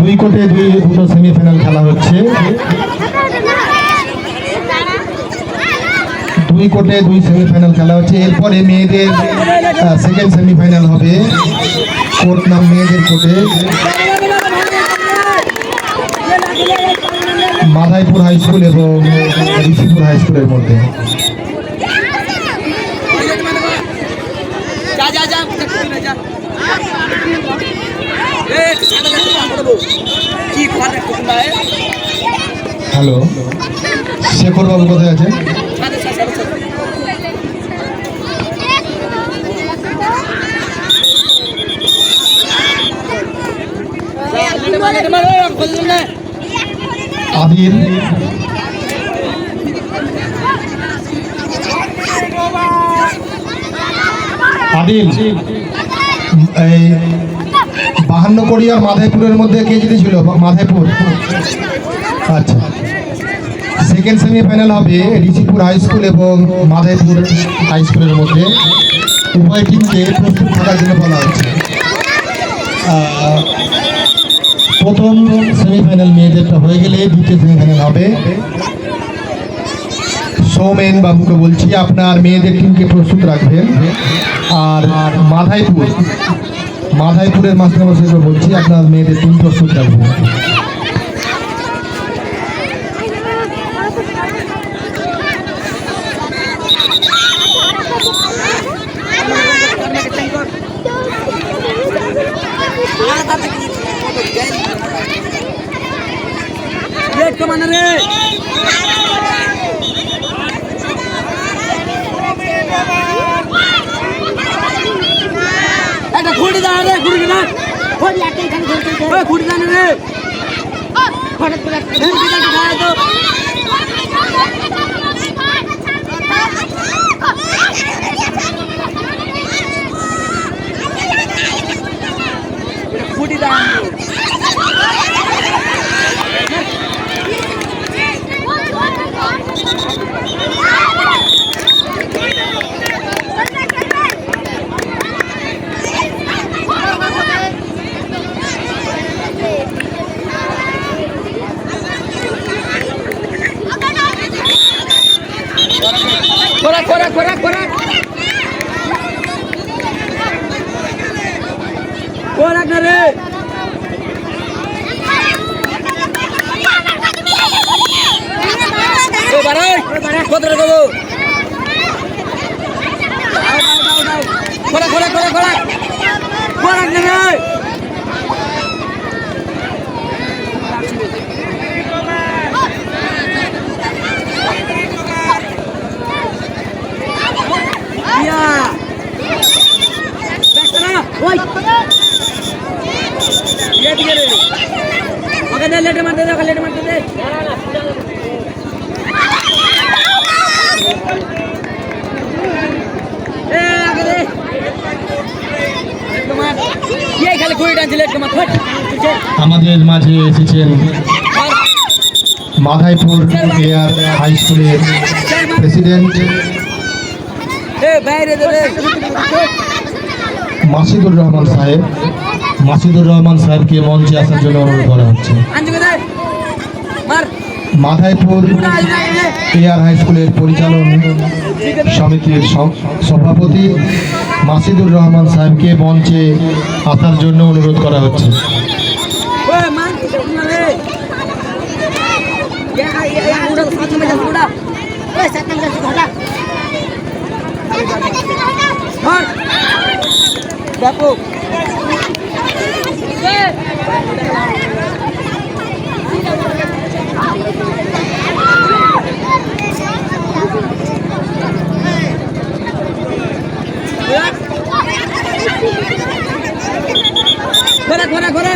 দুই কোটে দুটো সেমিফাইনাল খেলা হচ্ছে। দুই কোটে দুই সেমিফাইনাল খেলা হচ্ছে। এরপরে মেয়েদের সেকেন্ড সেমিফাইনাল হবে কোর্ট নাম মেয়েদের কোর্টে মাধাইপুর হাই স্কুল এবং ঋষিপুর হাই স্কুলের মধ্যে। হ্যালো, শেখর বাবু কোথায় আছে? আদিল, আদিল এই 52 কোটি আর মাধাইপুরের মধ্যে কে জিতেছিল? মাধাইপুর। আচ্ছা, সেকেন্ড সেমিফাইনাল হবে ঋষিপুর হাই স্কুল এবং মাধাইপুর হাই স্কুলের মধ্যে। উভয় টিমকে প্রস্তুত থাকার জন্য বলা হচ্ছে। প্রথম সেমিফাইনাল মেয়েদেরটা হয়ে গেলে দ্বিতীয় সেমিফাইনাল হবে। সৌমেন বাবুকে বলছি আপনার মেয়েদের টিমকে প্রস্তুত রাখবেন। আর মাধাইপুরের মাস্টারমশাইকে বলছি আপনার মেয়েদের টিম প্রস্তুত রাখবেন। আমাদের মাঝে এসেছেন মাধাইপুর এয়ার হাই স্কুলের প্রেসিডেন্ট মাসিদুর রহমান সাহেব। মাসিদুর রহমান সাহেবকে মঞ্চে আসার জন্য অনুরোধ করা হচ্ছে। মাধাইপুর এয়ার হাই স্কুলের পরিচালন সমিতির সভাপতি মাসিদুর রহমান সাহেবকে মঞ্চে আসার জন্য অনুরোধ করা হচ্ছে। ঘোরা